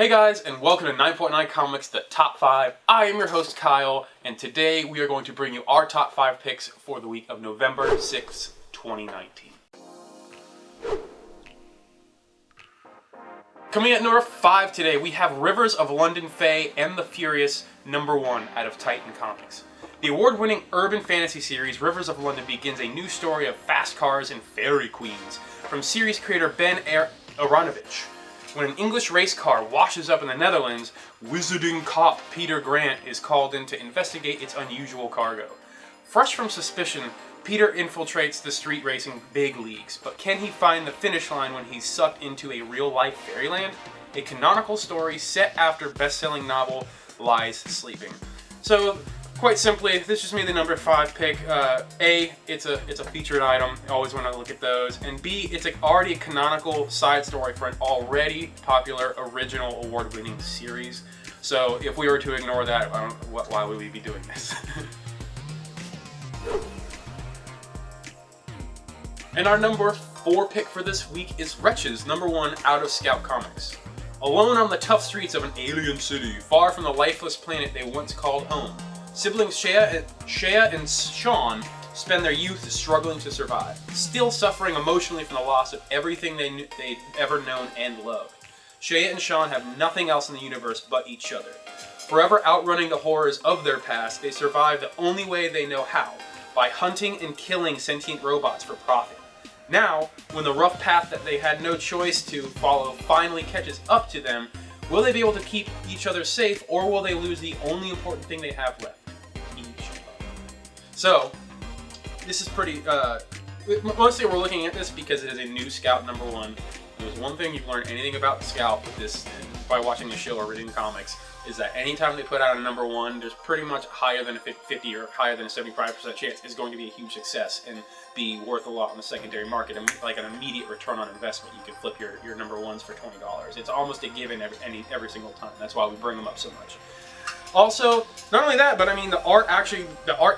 Hey guys, and welcome to 9.9 Comics, the Top 5. I am your host, Kyle, and today we are going to bring you our top 5 picks for the week of November 6, 2019. Coming at number 5 today, we have Rivers of London Fae and the Furious, number 1 out of Titan Comics. The award-winning urban fantasy series Rivers of London begins a new story of fast cars and fairy queens from series creator Ben Aronovich. When an English race car washes up in the Netherlands, wizarding cop Peter Grant is called in to investigate its unusual cargo. Fresh from suspicion, Peter infiltrates the street racing big leagues, but can he find the finish line when he's sucked into a real-life fairyland? A canonical story set after best-selling novel Lies Sleeping. So, quite simply, this just made the number 5 pick. A, it's a featured item. I always want to look at those. And B, it's already a canonical side story for an already popular, original, award-winning series. So if we were to ignore that, why would we be doing this? And our number 4 pick for this week is Wretches, number 1 out of Scout Comics. Alone on the tough streets of an alien city, far from the lifeless planet they once called home, siblings Shea and Sean spend their youth struggling to survive, still suffering emotionally from the loss of everything they'd ever known and loved. Shea and Sean have nothing else in the universe but each other. Forever outrunning the horrors of their past, they survive the only way they know how, by hunting and killing sentient robots for profit. Now, when the rough path that they had no choice to follow finally catches up to them, will they be able to keep each other safe, or will they lose the only important thing they have left? Each other. So, this is pretty, mostly we're looking at this because it is a new Scout number 1. If there's one thing you've learned anything about Scout with this, by watching the show or reading comics, is that anytime they put out a number 1, there's pretty much higher than a 50 or higher than a 75% chance it's going to be a huge success and be worth a lot on the secondary market, and like an immediate return on investment. You can flip your number 1s for $20. It's almost a given every single time. That's why we bring them up so much. Also, not only that, but I mean the art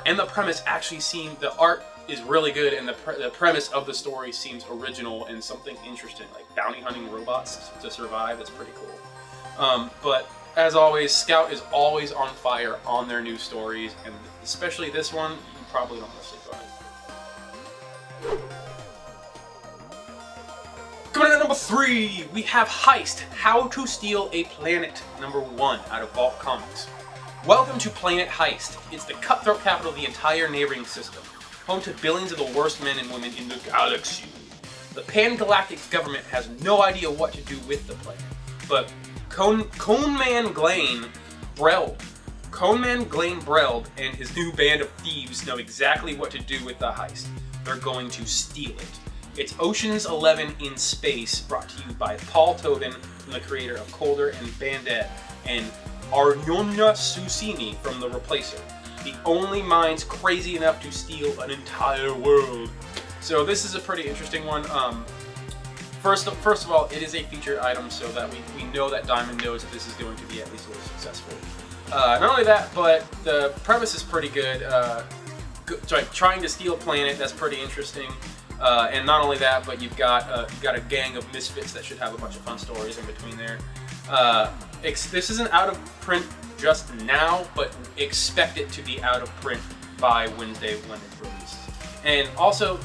and the premise actually the art is really good, and the premise of the story seems original and something interesting, like bounty hunting robots to survive. That's pretty cool. But as always, Scout is always on fire on their new stories, and especially this one, you probably don't want to sleep on it. Coming in at number 3, we have Heist, How to Steal a Planet, number 1 out of Vault Comics. Welcome to Planet Heist. It's the cutthroat capital of the entire neighboring system, home to billions of the worst men and women in the galaxy. The pan-galactic government has no idea what to do with the planet, but Coneman Glane Breld and his new band of thieves know exactly what to do with the heist. They're going to steal it. It's Ocean's 11 in Space, brought to you by Paul Tobin, from the creator of Colder and Bandit, and Arnona Susini from The Replacer. The only minds crazy enough to steal an entire world. So this is a pretty interesting one. First of all, it is a featured item, so that we know that Diamond knows that this is going to be at least a little successful. Not only that, but the premise is pretty good. Trying to steal a planet, that's pretty interesting. And not only that, but you've got a gang of misfits that should have a bunch of fun stories in between there. This isn't out of print just now, but expect it to be out of print by Wednesday when it's released. And also,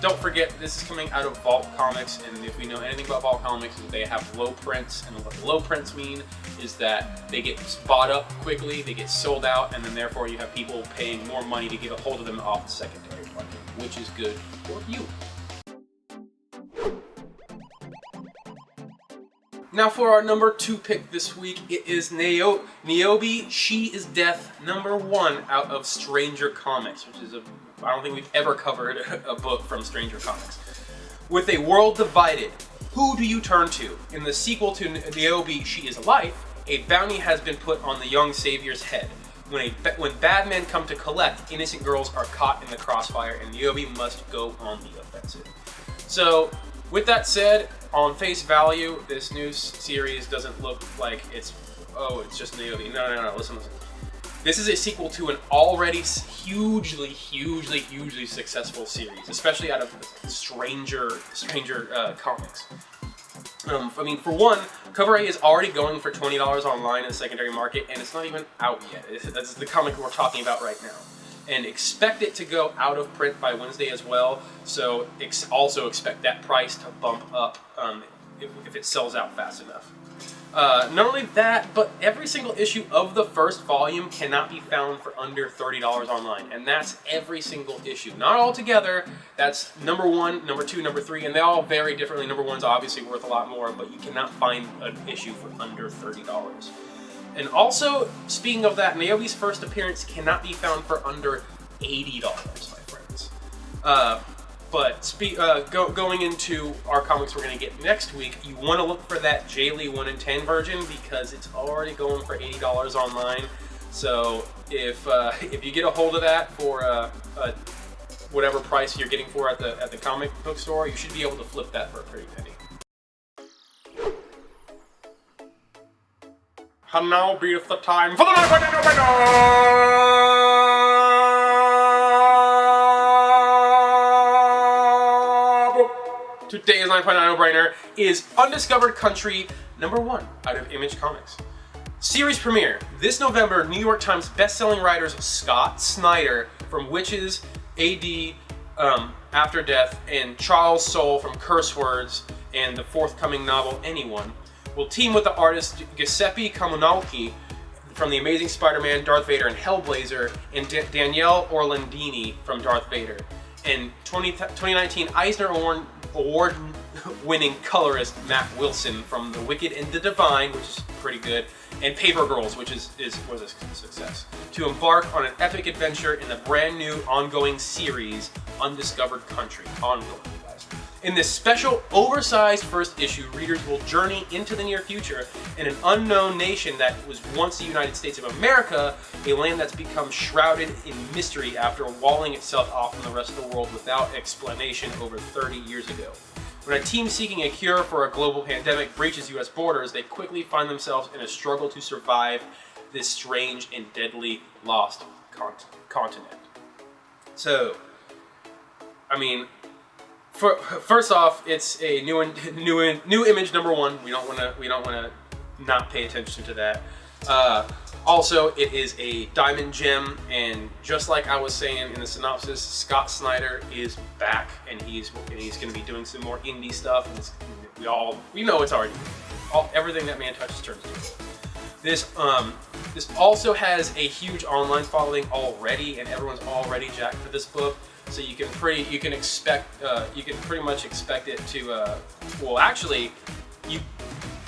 don't forget, this is coming out of Vault Comics, and if we know anything about Vault Comics, they have low prints, and what low prints mean is that they get bought up quickly, they get sold out, and then therefore you have people paying more money to get a hold of them off the secondary market, which is good for you. Now for our number 2 pick this week, it is Niobe, She is Death, number 1 out of Stranger Comics, which is I don't think we've ever covered a book from Stranger Comics. With a world divided, who do you turn to? In the sequel to Niobe, She is Life, a bounty has been put on the young savior's head. When bad men come to collect, innocent girls are caught in the crossfire, and Niobe must go on the offensive. So, with that said, on face value, this new series doesn't look like it's just Niobe. No, listen. This is a sequel to an already hugely successful series, especially out of Stranger Comics. I mean, for one, cover A is already going for $20 online in the secondary market, and it's not even out yet. That's the comic we're talking about right now. And expect it to go out of print by Wednesday as well, so also expect that price to bump up if it sells out fast enough. Not only that, but every single issue of the first volume cannot be found for under $30 online, and that's every single issue. Not all together, that's number 1, number 2, number 3, and they all vary differently. Number 1's obviously worth a lot more, but you cannot find an issue for under $30. And also, speaking of that, Naomi's first appearance cannot be found for under $80, my friends. But going into our comics we're going to get next week, you want to look for that J. Lee 1 in 10 version because it's already going for $80 online. So if you get a hold of that for whatever price you're getting for at the comic book store, you should be able to flip that for a pretty penny. And now beateth the time for the Today's 9.9 no-brainer is Undiscovered Country #1 out of Image Comics. Series premiere this November. New York Times best-selling writers Scott Snyder from Witches, AD, After Death, and Charles Soule from Curse Words and the forthcoming novel Anyone will team with the artist Giuseppe Comunalchi from The Amazing Spider-Man, Darth Vader, and Hellblazer, and Danielle Orlandini from Darth Vader. And 2019 Eisner Award-winning colorist Matt Wilson from The Wicked and the Divine, which is pretty good, and Paper Girls, which was a success, to embark on an epic adventure in the brand new ongoing series Undiscovered Country. Ongoing, you guys. In this special, oversized first issue, readers will journey into the near future in an unknown nation that was once the United States of America, a land that's become shrouded in mystery after walling itself off from the rest of the world without explanation over 30 years ago. When a team seeking a cure for a global pandemic breaches U.S. borders, they quickly find themselves in a struggle to survive this strange and deadly lost continent. So, I mean, first off, it's a new Image #1. We don't want to not pay attention to that. Also, it is a diamond gem, and just like I was saying in the synopsis, Scott Snyder is back, and he's going to be doing some more indie stuff. And we know it's already everything that man touches turns to gold. This also has a huge online following already, and everyone's already jacked for this book. So you can pretty much expect it to. Well, actually,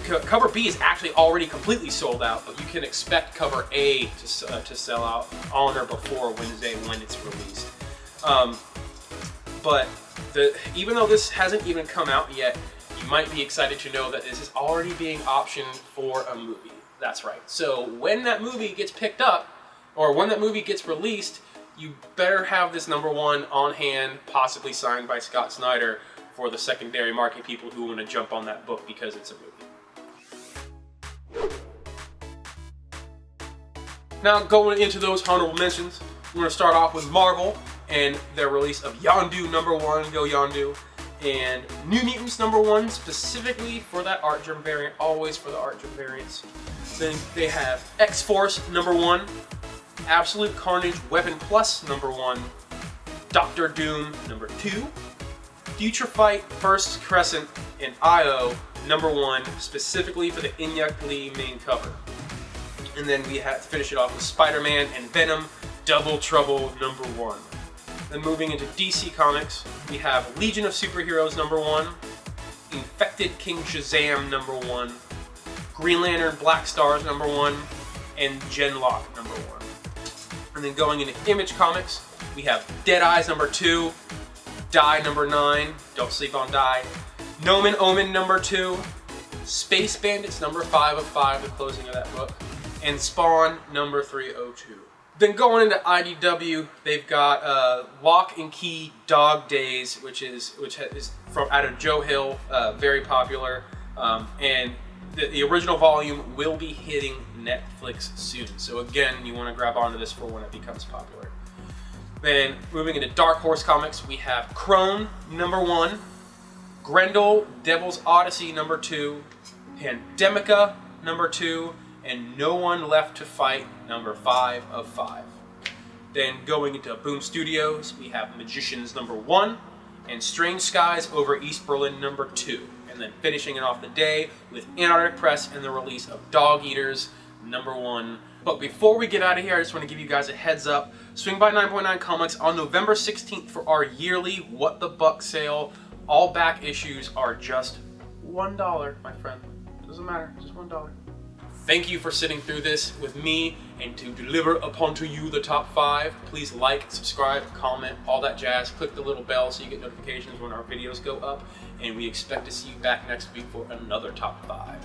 Cover B is actually already completely sold out, but you can expect Cover A to sell out on or before Wednesday when it's released. But even though this hasn't even come out yet, you might be excited to know that this is already being optioned for a movie. That's right. So when that movie gets picked up, or when that movie gets released, you better have this #1 on hand, possibly signed by Scott Snyder, for the secondary market people who want to jump on that book because it's a movie. Now, going into those honorable mentions, we're going to start off with Marvel and their release of Yondu #1, Go Yondu, and New Mutants #1, specifically for that art germ variant, always for the art germ variants. Then they have X-Force #1, Absolute Carnage Weapon Plus #1, Doctor Doom #2, Future Fight First Crescent, and IO #1, specifically for the Inyak Lee main cover. And then we have to finish it off with Spider-Man and Venom Double Trouble #1. Then moving into DC Comics, we have Legion of Superheroes #1, Infected King Shazam #1, Green Lantern Black Stars #1, and Genlock #1. And then going into Image Comics, we have Dead Eyes #2, Die #9, don't sleep on Die, Nomen Omen #2, Space Bandits #5 of 5, the closing of that book, and Spawn #302. Then going into IDW, they've got Lock and Key Dog Days, which is from out of Joe Hill, very popular, and the original volume will be hitting Netflix soon. So again, you want to grab onto this for when it becomes popular. Then moving into Dark Horse Comics, we have Crone #1, Grendel, Devil's Odyssey number 2, Pandemica number 2, and No One Left to Fight number 5 of 5. Then going into Boom Studios, we have Magicians number 1 and Strange Skies over East Berlin number 2. And then finishing it off the day with Antarctic Press and the release of Dog Eaters number 1. But before we get out of here, I just want to give you guys a heads up. Swing by 9.9 Comics on November 16th for our yearly What the Buck sale. All back issues are just $1, my friend. Doesn't matter, just $1. Thank you for sitting through this with me and to deliver upon to you the top 5. Please like, subscribe, comment, all that jazz. Click the little bell so you get notifications when our videos go up. And we expect to see you back next week for another top 5.